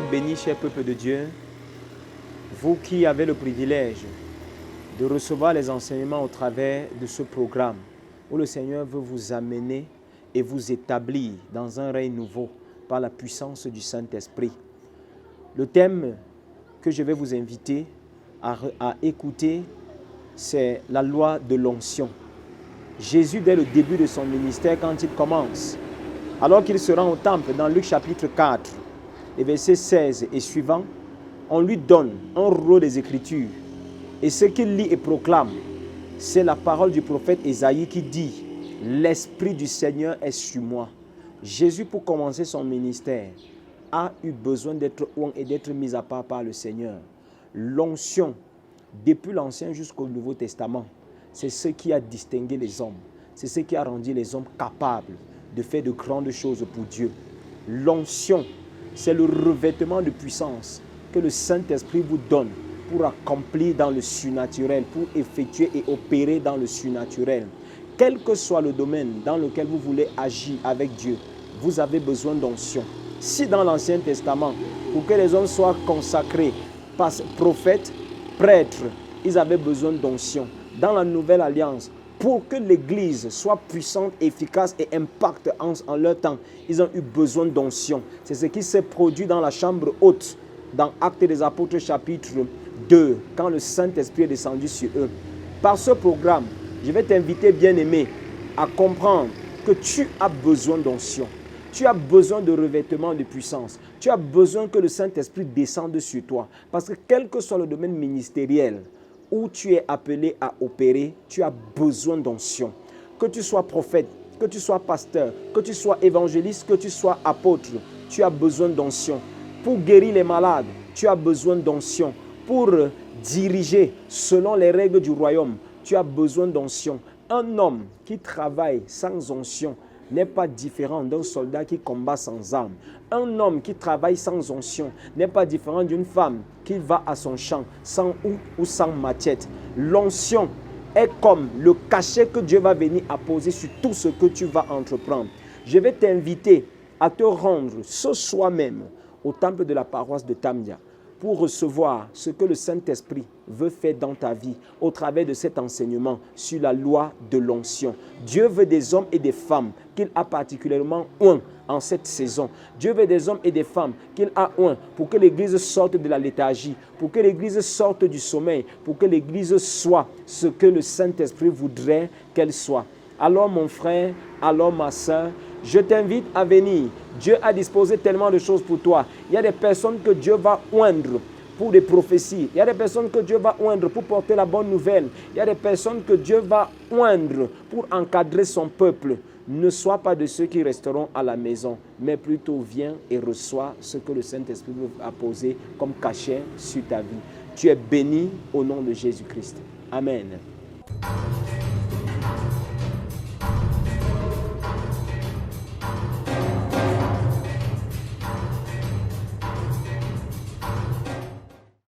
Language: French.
êtes bénis, cher peuple de Dieu, vous qui avez le privilège de recevoir les enseignements au travers de ce programme où le Seigneur veut vous amener et vous établir dans un règne nouveau par la puissance du Saint-Esprit. Le thème que je vais vous inviter à écouter, c'est la loi de l'onction. Jésus, dès le début de son ministère, quand il commence, alors qu'il se rend au temple dans Luc chapitre 4, les versets 16 et suivants, on lui donne un rouleau des Écritures. Et ce qu'il lit et proclame, c'est la parole du prophète Ésaïe qui dit « L'Esprit du Seigneur est sur moi ». Jésus, pour commencer son ministère, a eu besoin d'être oint et d'être mis à part par le Seigneur. L'onction, depuis l'Ancien jusqu'au Nouveau Testament, c'est ce qui a distingué les hommes. C'est ce qui a rendu les hommes capables de faire de grandes choses pour Dieu. L'onction, c'est le revêtement de puissance que le Saint-Esprit vous donne pour accomplir dans le surnaturel, pour effectuer et opérer dans le surnaturel. Quel que soit le domaine dans lequel vous voulez agir avec Dieu, vous avez besoin d'onction. Si dans l'Ancien Testament, pour que les hommes soient consacrés, prophètes, prêtres, ils avaient besoin d'onction. Dans la Nouvelle Alliance, pour que l'Église soit puissante, efficace et impacte en leur temps, ils ont eu besoin d'onction. C'est ce qui s'est produit dans la chambre haute, dans Actes des Apôtres chapitre 2, quand le Saint-Esprit est descendu sur eux. Par ce programme, je vais t'inviter, bien-aimé, à comprendre que tu as besoin d'onction. Tu as besoin de revêtement de puissance. Tu as besoin que le Saint-Esprit descende sur toi. Parce que quel que soit le domaine ministériel où tu es appelé à opérer, tu as besoin d'onction. Que tu sois prophète, que tu sois pasteur, que tu sois évangéliste, que tu sois apôtre, tu as besoin d'onction. Pour guérir les malades, tu as besoin d'onction. Pour diriger selon les règles du royaume, tu as besoin d'onction. Un homme qui travaille sans onction n'est pas différent d'un soldat qui combat sans armes. Un homme qui travaille sans onction n'est pas différent d'une femme qui va à son champ sans houx ou sans machette. L'onction est comme le cachet que Dieu va venir apposer sur tout ce que tu vas entreprendre. Je vais t'inviter à te rendre ce soir même au temple de la paroisse de Tamdia pour recevoir ce que le Saint-Esprit veut faire dans ta vie au travers de cet enseignement sur la loi de l'onction. Dieu veut des hommes et des femmes qu'il a particulièrement oints en cette saison. Dieu veut des hommes et des femmes qu'il a oints pour que l'Église sorte de la léthargie, pour que l'Église sorte du sommeil, pour que l'Église soit ce que le Saint-Esprit voudrait qu'elle soit. Alors mon frère, alors ma soeur, je t'invite à venir. Dieu a disposé tellement de choses pour toi. Il y a des personnes que Dieu va oindre pour des prophéties. Il y a des personnes que Dieu va oindre pour porter la bonne nouvelle. Il y a des personnes que Dieu va oindre pour encadrer son peuple. Ne sois pas de ceux qui resteront à la maison, mais plutôt viens et reçois ce que le Saint-Esprit veut apposer comme cachet sur ta vie. Tu es béni au nom de Jésus-Christ. Amen.